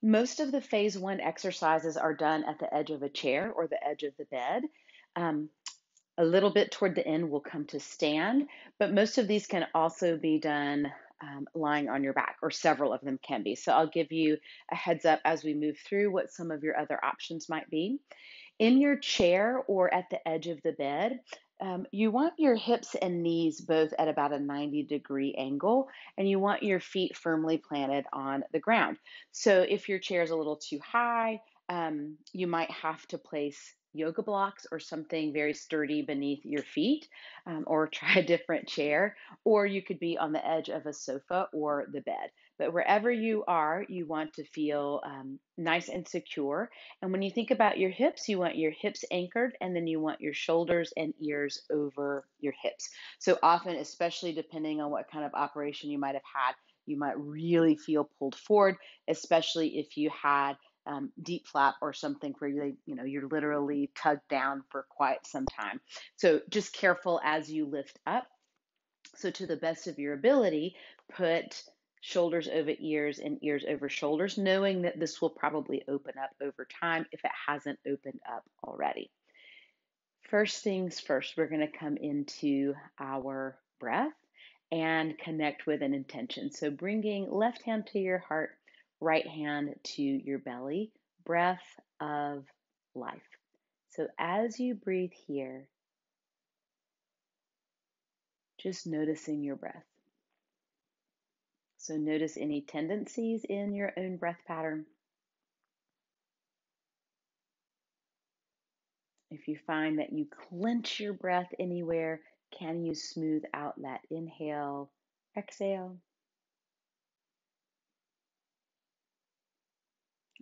Most of the phase one exercises are done at the edge of a chair or the edge of the bed. Um, a little bit toward the end, we'll come to stand, but most of these can also be done lying on your back, or several of them can be. So I'll give you a heads up as we move through what some of your other options might be. In your chair or at the edge of the bed, you want your hips and knees both at about a 90-degree angle, and you want your feet firmly planted on the ground. So if your chair is a little too high, you might have to place yoga blocks or something very sturdy beneath your feet, or try a different chair, or you could be on the edge of a sofa or the bed. But wherever you are, you want to feel nice and secure. And when you think about your hips, you want your hips anchored, and then you want your shoulders and ears over your hips. So often, especially depending on what kind of operation you might have had, you might really feel pulled forward, especially if you had deep flap or something where you're literally tugged down for quite some time. So just careful as you lift up. So to the best of your ability, put shoulders over ears and ears over shoulders, knowing that this will probably open up over time if it hasn't opened up already. First things first, we're going to come into our breath and connect with an intention. So bringing left hand to your heart, right hand to your belly, breath of life. So as you breathe here, just noticing your breath. So notice any tendencies in your own breath pattern. If you find that you clench your breath anywhere, can you smooth out that inhale, exhale?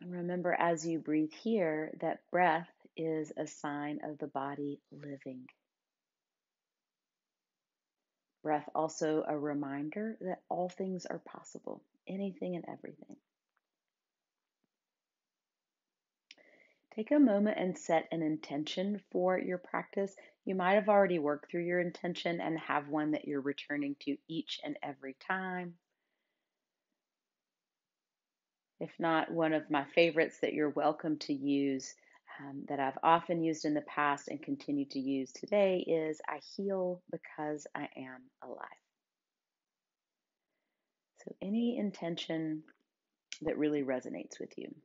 And remember, as you breathe here, that breath is a sign of the body living. Breath also a reminder that all things are possible, anything and everything. Take a moment and set an intention for your practice. You might have already worked through your intention and have one that you're returning to each and every time. If not, one of my favorites that you're welcome to use, that I've often used in the past and continue to use today, is I heal because I am alive. So any intention that really resonates with you.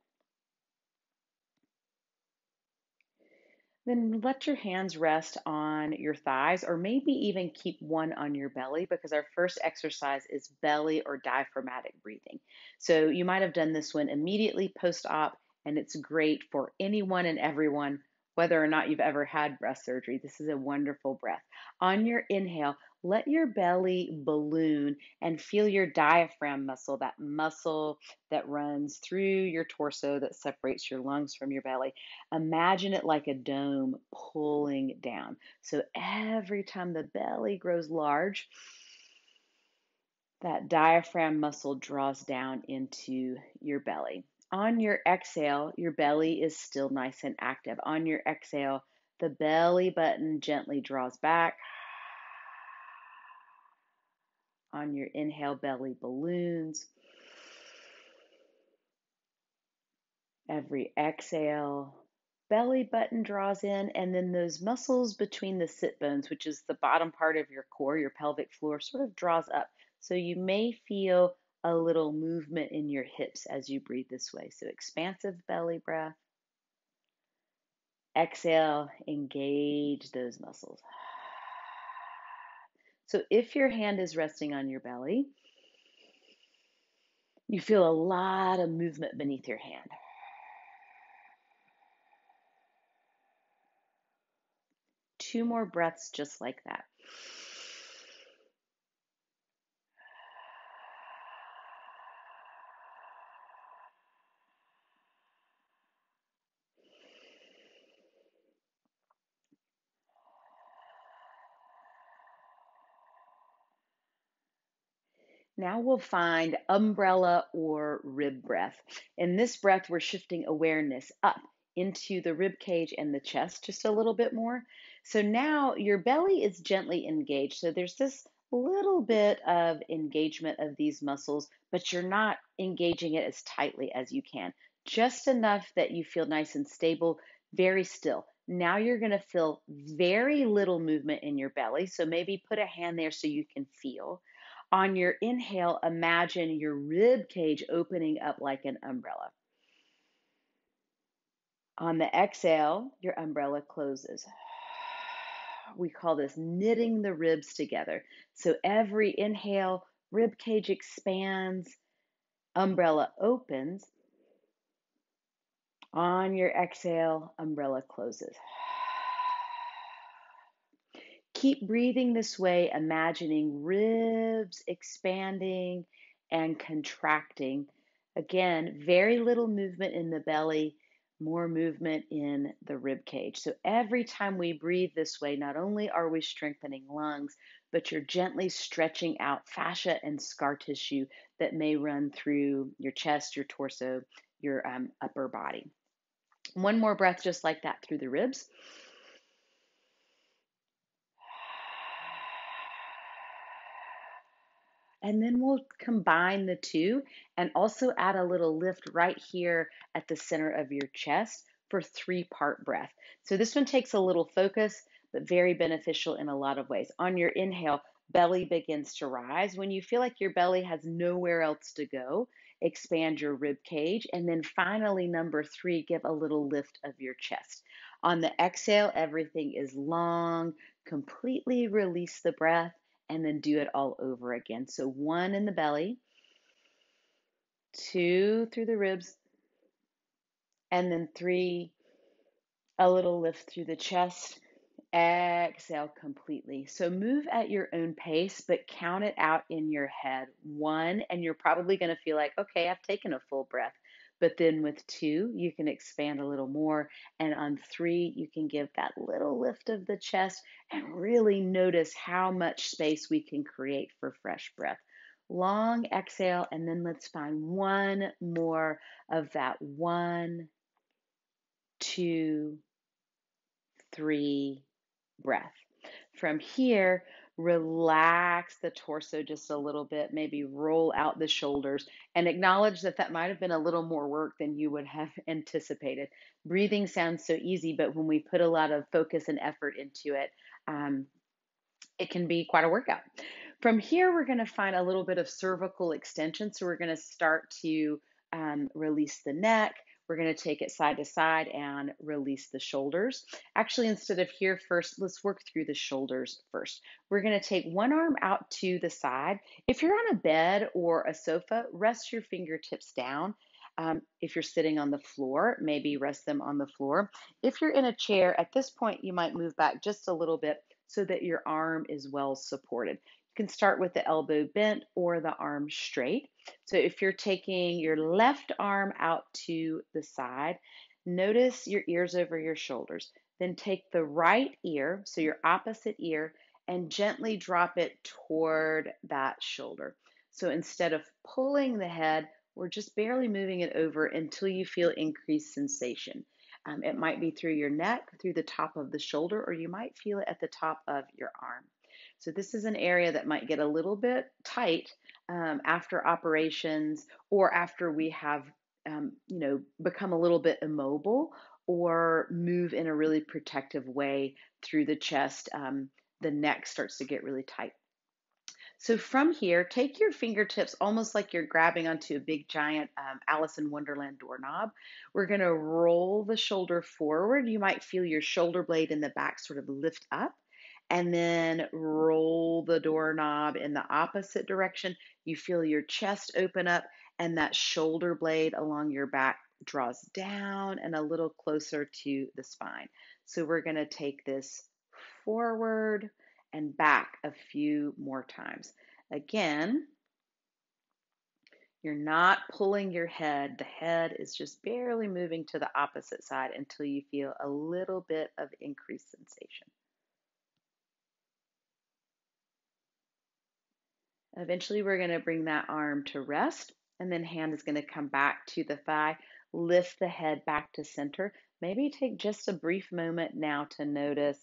Then let your hands rest on your thighs, or maybe even keep one on your belly, because our first exercise is belly or diaphragmatic breathing. So you might have done this one immediately post-op, and it's great for anyone and everyone, whether or not you've ever had breast surgery. This is a wonderful breath. On your inhale, let your belly balloon and feel your diaphragm muscle, that muscle that runs through your torso that separates your lungs from your belly. Imagine it like a dome pulling down. So every time the belly grows large, that diaphragm muscle draws down into your belly. On your exhale, your belly is still nice and active. On your exhale, the belly button gently draws back. On your inhale, belly balloons. Every exhale, belly button draws in, and then those muscles between the sit bones, which is the bottom part of your core, your pelvic floor, sort of draws up. So you may feel a little movement in your hips as you breathe this way. So expansive belly breath. Exhale, engage those muscles. So if your hand is resting on your belly, you feel a lot of movement beneath your hand. Two more breaths just like that. Now we'll find umbrella or rib breath. In this breath, we're shifting awareness up into the rib cage and the chest just a little bit more. So now your belly is gently engaged. So there's this little bit of engagement of these muscles, but you're not engaging it as tightly as you can, just enough that you feel nice and stable, very still. Now you're going to feel very little movement in your belly. So maybe put a hand there so you can feel. On your inhale, imagine your rib cage opening up like an umbrella. On the exhale, your umbrella closes. We call this knitting the ribs together. So every inhale, rib cage expands, umbrella opens. On your exhale, umbrella closes. Keep breathing this way, imagining ribs expanding and contracting. Again, very little movement in the belly, more movement in the rib cage. So every time we breathe this way, not only are we strengthening lungs, but you're gently stretching out fascia and scar tissue that may run through your chest, your torso, your upper body. One more breath just like that through the ribs. And then we'll combine the two and also add a little lift right here at the center of your chest for 3-part breath. So this one takes a little focus, but very beneficial in a lot of ways. On your inhale, belly begins to rise. When you feel like your belly has nowhere else to go, expand your rib cage. And then finally, number 3, give a little lift of your chest. On the exhale, everything is long, completely release the breath and then do it all over again. So 1 in the belly, 2 through the ribs, and then 3, a little lift through the chest. Exhale completely. So move at your own pace, but count it out in your head. 1, and you're probably going to feel like, okay, I've taken a full breath. But then with 2, you can expand a little more. And on 3, you can give that little lift of the chest and really notice how much space we can create for fresh breath. Long exhale, and then let's find one more of that. 1, 2, 3 breath. From here, relax the torso just a little bit, maybe roll out the shoulders and acknowledge that that might have been a little more work than you would have anticipated. Breathing sounds so easy, but when we put a lot of focus and effort into it, um, it can be quite a workout. From here, we're going to find a little bit of cervical extension. So we're going to start to release the neck. We're going to take it side to side and release the shoulders. Actually, instead of here first, let's work through the shoulders first. We're going to take one arm out to the side. If you're on a bed or a sofa, rest your fingertips down. If you're sitting on the floor, maybe rest them on the floor. If you're in a chair, at this point, you might move back just a little bit so that your arm is well supported. You can start with the elbow bent or the arm straight. So if you're taking your left arm out to the side, notice your ears over your shoulders. Then take the right ear, so your opposite ear, and gently drop it toward that shoulder. So instead of pulling the head, we're just barely moving it over until you feel increased sensation. It might be through your neck, through the top of the shoulder, or you might feel it at the top of your arm. So this is an area that might get a little bit tight after operations or after we have, become a little bit immobile or move in a really protective way through the chest. The neck starts to get really tight. So from here, take your fingertips almost like you're grabbing onto a big giant Alice in Wonderland doorknob. We're going to roll the shoulder forward. You might feel your shoulder blade in the back sort of lift up and then roll the doorknob in the opposite direction. You feel your chest open up and that shoulder blade along your back draws down and a little closer to the spine. So we're going to take this forward and back a few more times. Again, you're not pulling your head. The head is just barely moving to the opposite side until you feel a little bit of increased sensation. Eventually, we're going to bring that arm to rest, and then hand is going to come back to the thigh. Lift the head back to center. Maybe take just a brief moment now to notice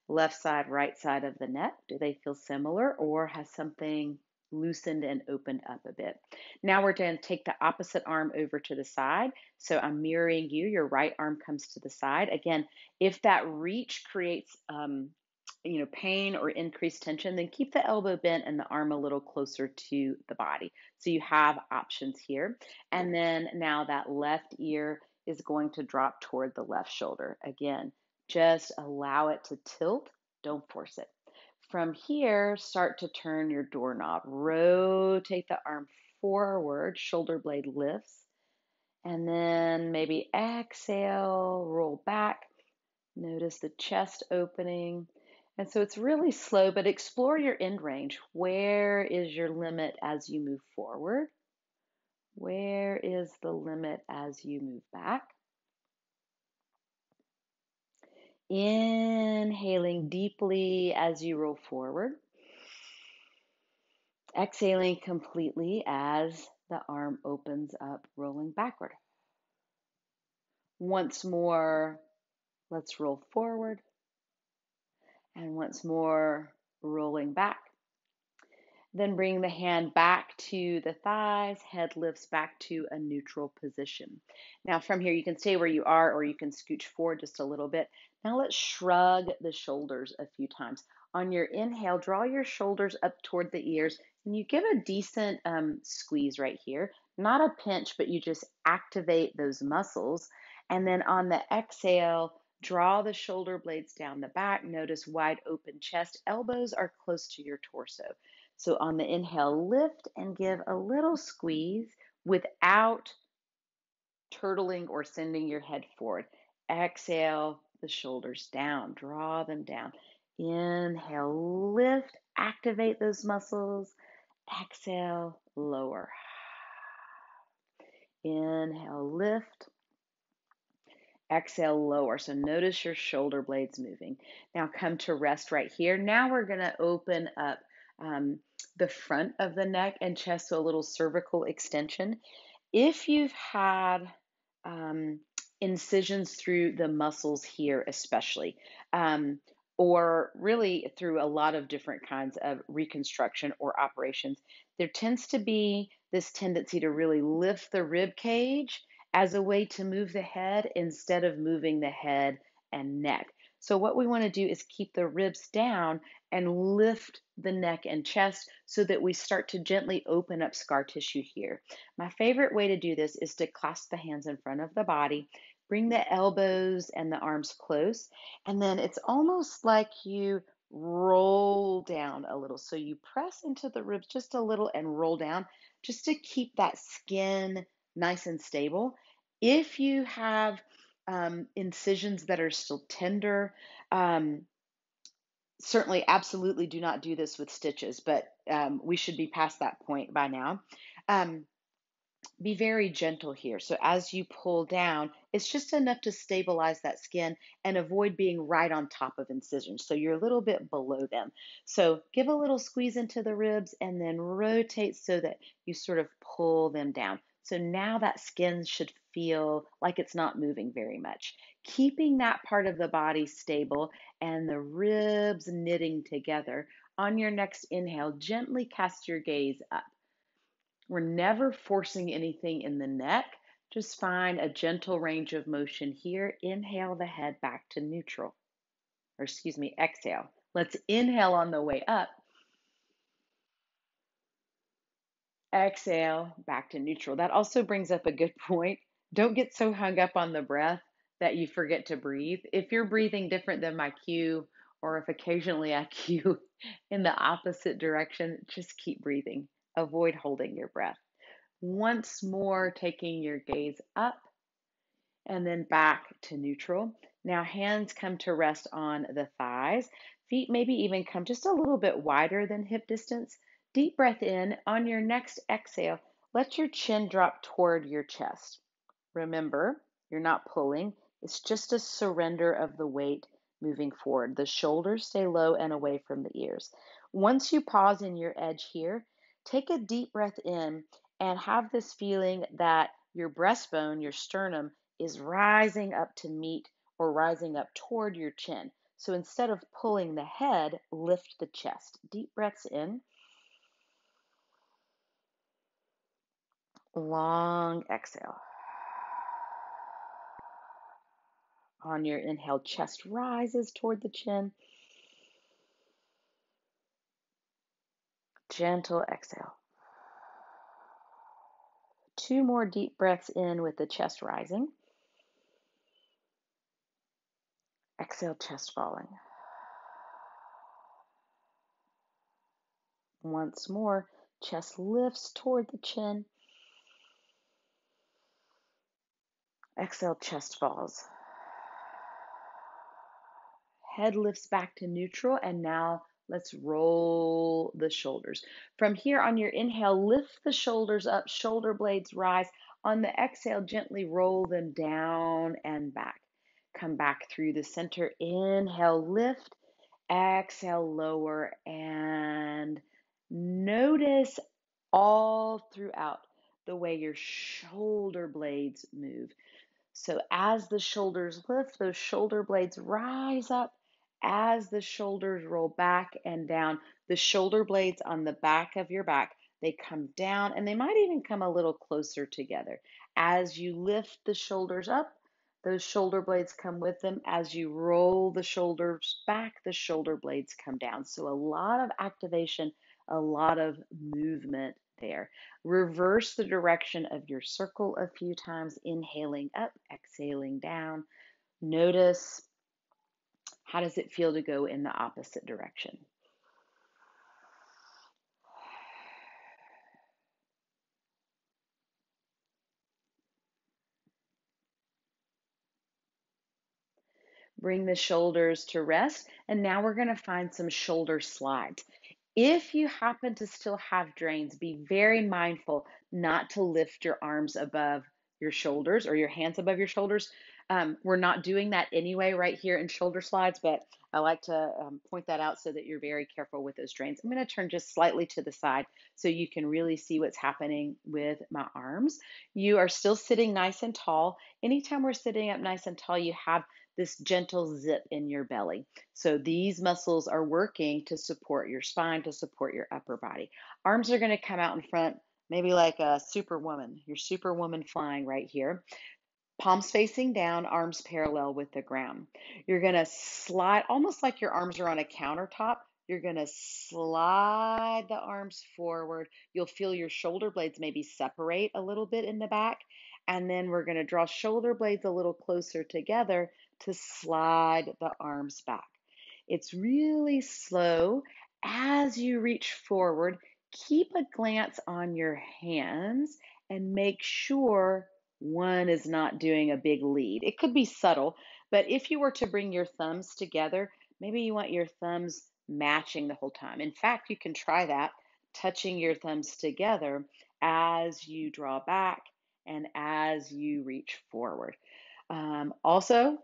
left side, right side of the neck. Do they feel similar, or has something loosened and opened up a bit. Now we're going to take the opposite arm over to the side. So I'm mirroring you. Your right arm comes to the side. Again, if that reach creates pain or increased tension, then keep the elbow bent and the arm a little closer to the body. So you have options here. And then now that left ear is going to drop toward the left shoulder. Again, just allow it to tilt. Don't force it. From here, start to turn your doorknob. Rotate the arm forward, shoulder blade lifts, and then maybe exhale, roll back. Notice the chest opening. And so it's really slow, but explore your end range. Where is your limit as you move forward? Where is the limit as you move back? Inhaling deeply as you roll forward. Exhaling completely as the arm opens up, rolling backward. Once more, let's roll forward. And once more, rolling back. Then bring the hand back to the thighs, head lifts back to a neutral position. Now from here, you can stay where you are or you can scooch forward just a little bit. Now let's shrug the shoulders a few times. On your inhale, draw your shoulders up toward the ears and you give a decent squeeze right here. Not a pinch, but you just activate those muscles. And then on the exhale, draw the shoulder blades down the back. Notice wide open chest. Elbows are close to your torso. So on the inhale, lift and give a little squeeze without turtling or sending your head forward. Exhale, the shoulders down, draw them down. Inhale, lift, activate those muscles. Exhale, lower. Inhale, lift. Exhale, lower. So notice your shoulder blades moving. Now come to rest right here. Now we're going to open up the front of the neck and chest, so a little cervical extension. If you've had incisions through the muscles here, especially, or really through a lot of different kinds of reconstruction or operations, there tends to be this tendency to really lift the rib cage as a way to move the head instead of moving the head and neck. So what we want to do is keep the ribs down and lift the neck and chest so that we start to gently open up scar tissue here. My favorite way to do this is to clasp the hands in front of the body, bring the elbows and the arms close, and then it's almost like you roll down a little. So you press into the ribs just a little and roll down just to keep that skin nice and stable. If you have incisions that are still tender, certainly, absolutely do not do this with stitches, but we should be past that point by now. Be very gentle here. So as you pull down, it's just enough to stabilize that skin and avoid being right on top of incisions. So you're a little bit below them. So give a little squeeze into the ribs and then rotate so that you sort of pull them down. So now that skin should feel like it's not moving very much. Keeping that part of the body stable and the ribs knitting together. On your next inhale, gently cast your gaze up. We're never forcing anything in the neck. Just find a gentle range of motion here. Inhale the head back to neutral, or excuse me, exhale. Let's inhale on the way up. Exhale back to neutral. That also brings up a good point. Don't get so hung up on the breath that you forget to breathe. If you're breathing different than my cue, or if occasionally I cue in the opposite direction, just keep breathing. Avoid holding your breath. Once more, taking your gaze up and then back to neutral. Now, hands come to rest on the thighs. Feet maybe even come just a little bit wider than hip distance. Deep breath in. On your next exhale, let your chin drop toward your chest. Remember, you're not pulling. It's just a surrender of the weight moving forward. The shoulders stay low and away from the ears. Once you pause in your edge here, take a deep breath in and have this feeling that your breastbone, your sternum, is rising up to meet or rising up toward your chin. So instead of pulling the head, lift the chest. Deep breaths in Long exhale. On your inhale, chest rises toward the chin. Gentle exhale. 2 more deep breaths in with the chest rising. Exhale, chest falling. Once more, chest lifts toward the chin. Exhale, chest falls. Head lifts back to neutral, and now let's roll the shoulders. From here on your inhale, lift the shoulders up, shoulder blades rise. On the exhale, gently roll them down and back. Come back through the center. Inhale, lift. Exhale, lower, and notice all throughout the way your shoulder blades move. So as the shoulders lift, those shoulder blades rise up. As the shoulders roll back and down, the shoulder blades on the back of your back, they come down and they might even come a little closer together. As you lift the shoulders up, those shoulder blades come with them. As you roll the shoulders back, the shoulder blades come down. So a lot of activation, a lot of movement there. Reverse the direction of your circle a few times, inhaling up, exhaling down. Notice, how does it feel to go in the opposite direction? Bring the shoulders to rest, and now we're going to find some shoulder slides. If you happen to still have drains, be very mindful not to lift your arms above your shoulders or your hands above your shoulders. We're not doing that anyway right here in shoulder slides, but I like to point that out so that you're very careful with those drains. I'm going to turn just slightly to the side so you can really see what's happening with my arms. You are still sitting nice and tall. Anytime we're sitting up nice and tall, you have this gentle zip in your belly. So these muscles are working to support your spine, to support your upper body. Arms are going to come out in front, maybe like a superwoman. Your superwoman flying right here. Palms facing down, arms parallel with the ground. You're going to slide, almost like your arms are on a countertop. You're going to slide the arms forward. You'll feel your shoulder blades maybe separate a little bit in the back. And then we're going to draw shoulder blades a little closer together to slide the arms back. It's really slow. As you reach forward, keep a glance on your hands and make sure one is not doing a big lead. It could be subtle, but if you were to bring your thumbs together, maybe you want your thumbs matching the whole time. In fact, you can try that, touching your thumbs together as you draw back and as you reach forward. Also,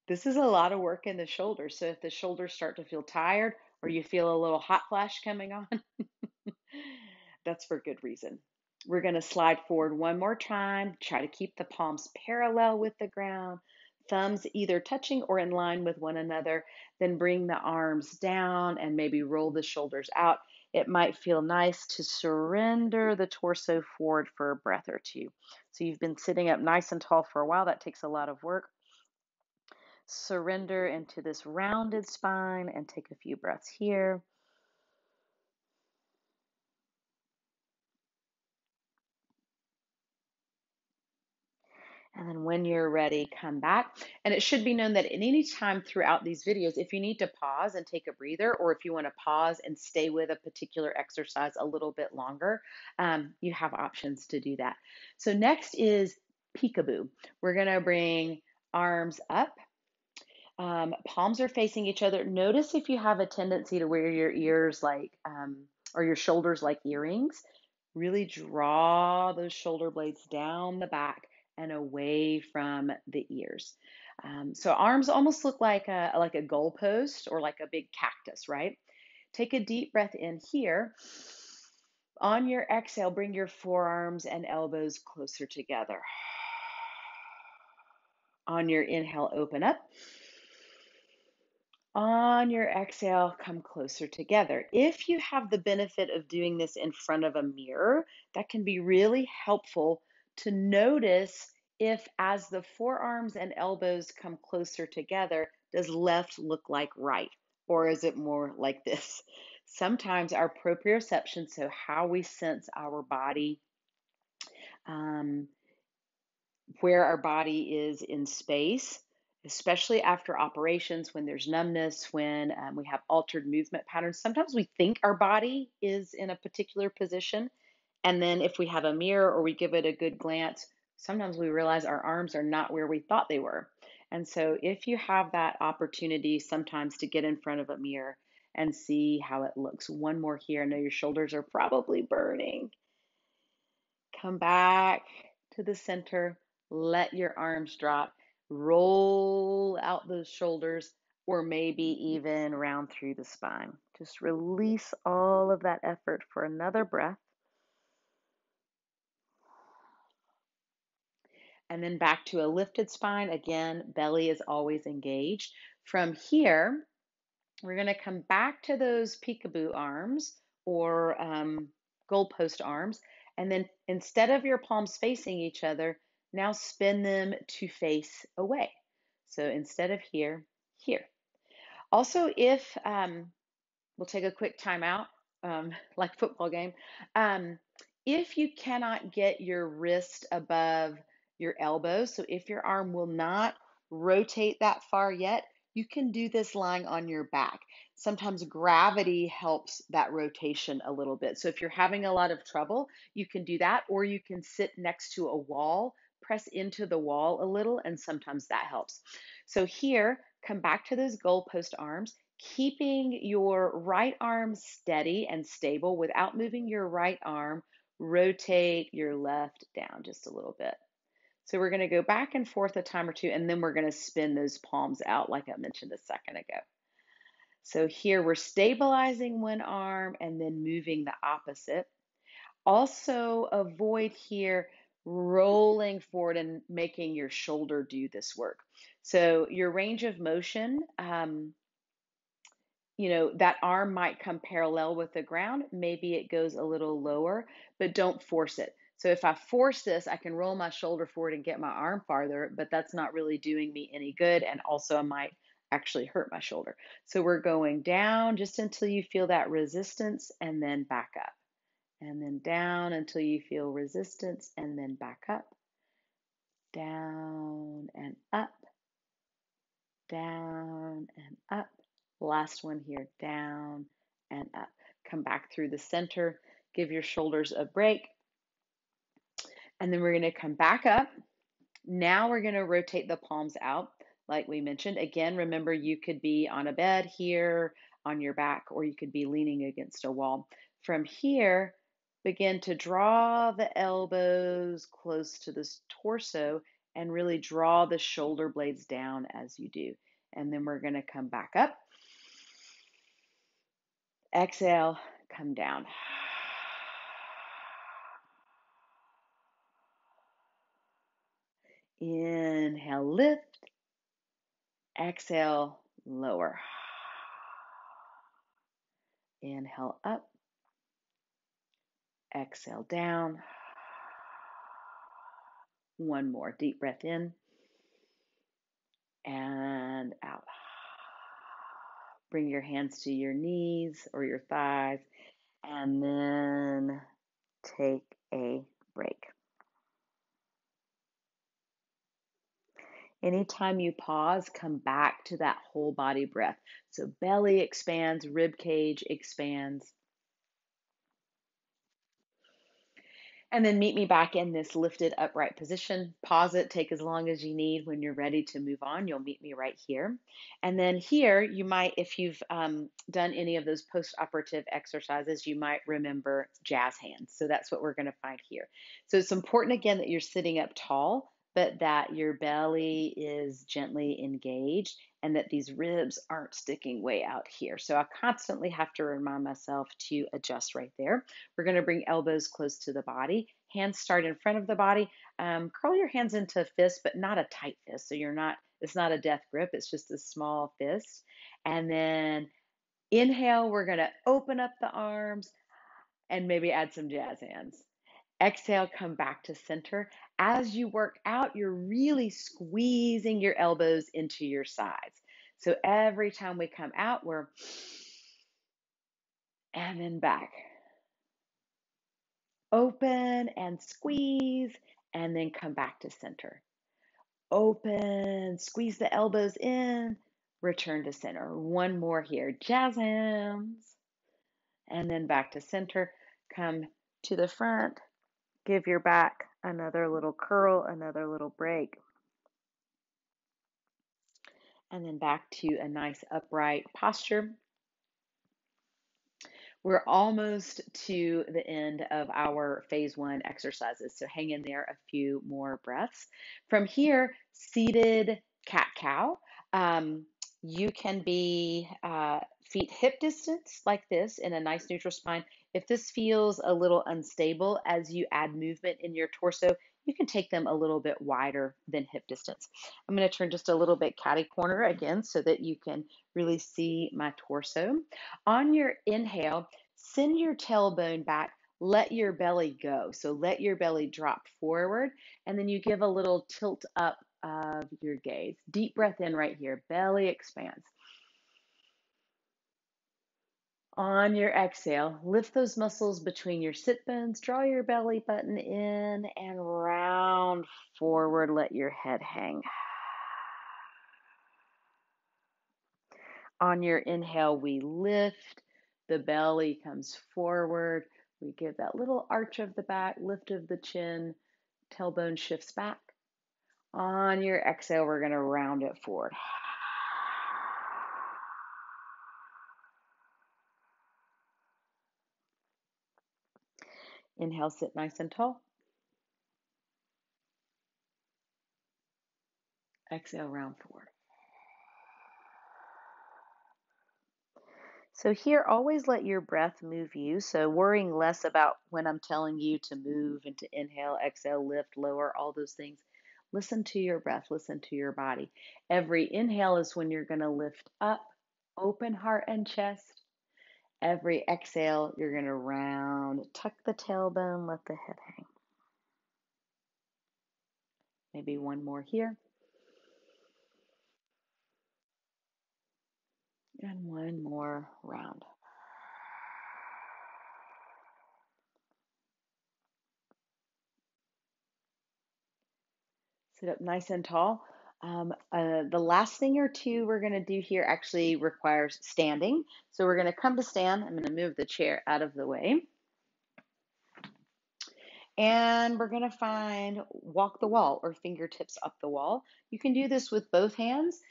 this is a lot of work in the shoulders. So if the shoulders start to feel tired or you feel a little hot flash coming on, that's for good reason. We're going to slide forward one more time. Try to keep the palms parallel with the ground, thumbs either touching or in line with one another. Then bring the arms down and maybe roll the shoulders out. It might feel nice to surrender the torso forward for a breath or two. So you've been sitting up nice and tall for a while. That takes a lot of work. Surrender into this rounded spine and take a few breaths here. And then when you're ready, come back. And it should be known that at any time throughout these videos, if you need to pause and take a breather, or if you want to pause and stay with a particular exercise a little bit longer, you have options to do that. So next is peekaboo. We're going to bring arms up. Palms are facing each other. Notice if you have a tendency to wear your ears like, or your shoulders like earrings. Really draw those shoulder blades down the back and away from the ears. So arms almost look like a goalpost or like a big cactus, right? Take a deep breath in here. On your exhale, bring your forearms and elbows closer together. On your inhale, open up. On your exhale, come closer together. If you have the benefit of doing this in front of a mirror, that can be really helpful to notice if, as the forearms and elbows come closer together, does left look like right? Or is it more like this? Sometimes our proprioception, so how we sense our body, um, where our body is in space, especially after operations, when there's numbness, when we have altered movement patterns. Sometimes we think our body is in a particular position. And then if we have a mirror or we give it a good glance, sometimes we realize our arms are not where we thought they were. And so if you have that opportunity sometimes to get in front of a mirror and see how it looks. One more here. I know your shoulders are probably burning. Come back to the center. Let your arms drop. Roll out those shoulders, or maybe even round through the spine. Just release all of that effort for another breath. And then back to a lifted spine. Again, belly is always engaged. From here, we're going to come back to those peekaboo arms or goalpost arms. And then instead of your palms facing each other, now spin them to face away. So instead of here, here. Also, if we'll take a quick timeout, like football game. Um, if you cannot get your wrist above your elbow, so if your arm will not rotate that far yet, you can do this lying on your back. Sometimes gravity helps that rotation a little bit. So if you're having a lot of trouble, you can do that, or you can sit next to a wall, press into the wall a little, and sometimes that helps. So here, come back to those goalpost arms, keeping your right arm steady and stable without moving your right arm. Rotate your left down just a little bit. So we're going to go back and forth a time or two, and then we're going to spin those palms out like I mentioned a second ago. So here we're stabilizing one arm and then moving the opposite. Also avoid here rolling forward and making your shoulder do this work. So your range of motion, that arm might come parallel with the ground. Maybe it goes a little lower, but don't force it. So if I force this, I can roll my shoulder forward and get my arm farther, but that's not really doing me any good. And also I might actually hurt my shoulder. So we're going down just until you feel that resistance and then back up. And then down until you feel resistance and then back up. Down and up. Down and up. Last one here, down and up. Come back through the center, give your shoulders a break. And then we're going to come back up. Now we're going to rotate the palms out, like we mentioned. Again, remember you could be on a bed here, on your back, or you could be leaning against a wall. From here, begin to draw the elbows close to the torso and really draw the shoulder blades down as you do. And then we're going to come back up. Exhale, come down. Inhale, lift. Exhale, lower. Inhale, up. Exhale, down. One more deep breath in and out. Bring your hands to your knees or your thighs, and then take a break. Anytime you pause, come back to that whole body breath. So belly expands, rib cage expands. And then meet me back in this lifted upright position. Pause it, take as long as you need. When you're ready to move on, you'll meet me right here. And then here, you might, if you've done any of those post-operative exercises, you might remember jazz hands. So that's what we're going to find here. So it's important, again, that you're sitting up tall, but that your belly is gently engaged and that these ribs aren't sticking way out here. So I constantly have to remind myself to adjust right there. We're going to bring elbows close to the body. Hands start in front of the body. Curl your hands into fists, but not a tight fist. So you're not It's not a death grip, it's just a small fist. And then inhale, we're going to open up the arms and maybe add some jazz hands. Exhale, come back to center. As you work out, you're really squeezing your elbows into your sides. So every time we come out, we're and then back. Open and squeeze, and then come back to center. Open, squeeze the elbows in, return to center. One more here. Jazz hands, and then back to center. Come to the front. Give your back another little curl, another little break. And then back to a nice upright posture. We're almost to the end of our phase 1 exercises, so hang in there a few more breaths. From here, seated cat-cow. You can be feet hip distance like this in a nice neutral spine. If this feels a little unstable as you add movement in your torso, you can take them a little bit wider than hip distance. I'm going to turn just a little bit catty corner again so that you can really see my torso. On your inhale, send your tailbone back, let your belly go. So let your belly drop forward, and then you give a little tilt up of your gaze. Deep breath in right here, belly expands. On your exhale, lift those muscles between your sit bones, draw your belly button in and round forward, let your head hang. On your inhale, we lift, the belly comes forward, we give that little arch of the back, lift of the chin, tailbone shifts back. On your exhale, we're going to round it forward. Inhale, sit nice and tall. Exhale, round forward. So here, always let your breath move you. So worrying less about when I'm telling you to move and to inhale, exhale, lift, lower, all those things. Listen to your breath, listen to your body. Every inhale is when you're going to lift up, open heart and chest. Every exhale, you're going to round, tuck the tailbone, let the head hang. Maybe one more here. And one more round. Sit up nice and tall. The last thing or two we're going to do here actually requires standing. So we're going to come to stand. I'm going to move the chair out of the way. And we're going to find walk the wall or fingertips up the wall. You can do this with both hands.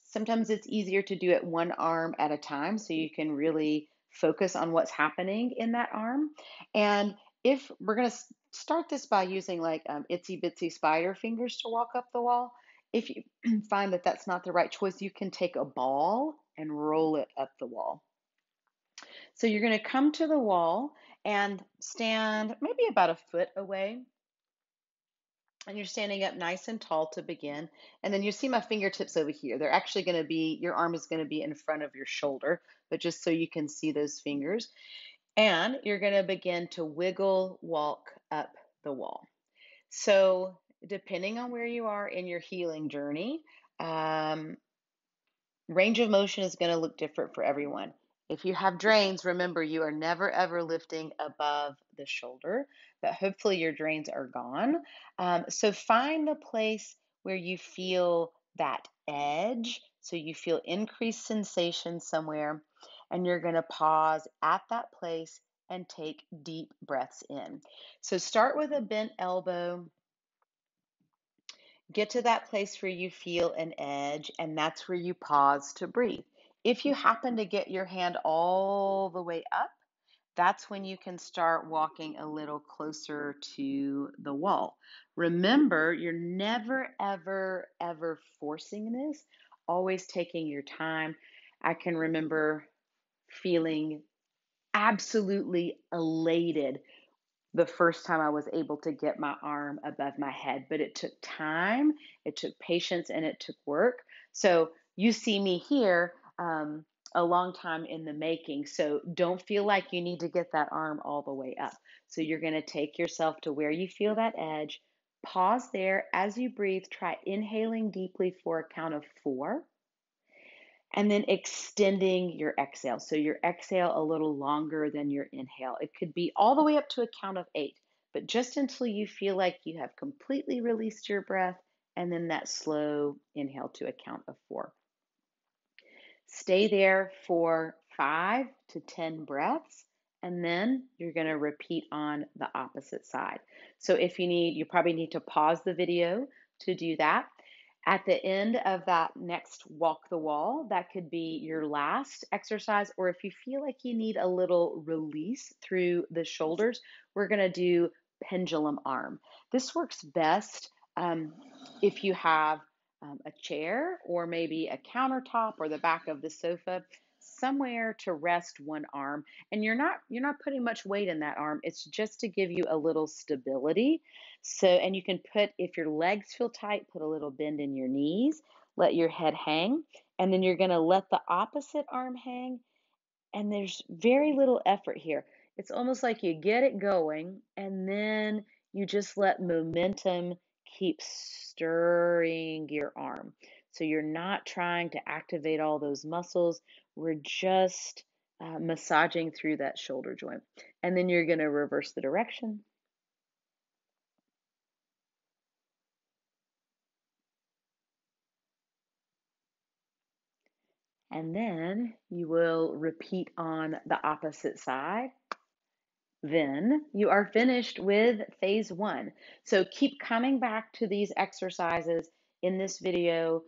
Sometimes it's easier to do it one arm at a time so you can really focus on what's happening in that arm. And if we're going to start this by using like itsy bitsy spider fingers to walk up the wall, if you find that that's not the right choice, you can take a ball and roll it up the wall. So you're going to come to the wall and stand maybe about a foot away. And you're standing up nice and tall to begin. And then you see my fingertips over here. They're actually going to be, your arm is going to be in front of your shoulder, but just so you can see those fingers. And you're going to begin to wiggle walk up the wall. So depending on where you are in your healing journey, range of motion is going to look different for everyone. If you have drains, remember you are never ever lifting above the shoulder, but hopefully your drains are gone. So find the place where you feel that edge, so you feel increased sensation somewhere, and you're going to pause at that place and take deep breaths in. So start with a bent elbow. Get to that place where you feel an edge, and that's where you pause to breathe. If you happen to get your hand all the way up, that's when you can start walking a little closer to the wall. Remember, you're never, ever, ever forcing this, always taking your time. I can remember feeling absolutely elated the first time I was able to get my arm above my head, but it took time, it took patience, and it took work. So you see me here a long time in the making. So don't feel like you need to get that arm all the way up. So you're going to take yourself to where you feel that edge. Pause there as you breathe. Try inhaling deeply for a count of 4. And then extending your exhale. So your exhale a little longer than your inhale. It could be all the way up to a count of 8, but just until you feel like you have completely released your breath, and then that slow inhale to a count of 4. Stay there for 5 to 10 breaths, and then you're going to repeat on the opposite side. So if you need, you probably need to pause the video to do that. At the end of that next walk the wall, that could be your last exercise, or if you feel like you need a little release through the shoulders, we're going to do pendulum arm. This works best if you have a chair or maybe a countertop or the back of the sofa, somewhere to rest one arm, and you're not putting much weight in that arm. It's just to give you a little stability. So, and you can put, if your legs feel tight, put a little bend in your knees, let your head hang, and then you're going to let the opposite arm hang, and there's very little effort here. It's almost like you get it going and then you just let momentum keep stirring your arm. So you're not trying to activate all those muscles. We're just massaging through that shoulder joint. And then you're going to reverse the direction. And then you will repeat on the opposite side. Then you are finished with phase 1. So keep coming back to these exercises in this video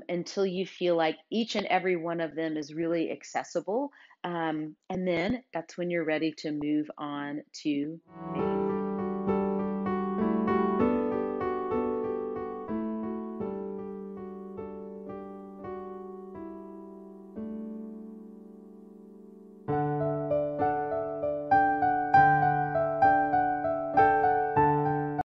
until you feel like each and every one of them is really accessible. And then that's when you're ready to move on to phase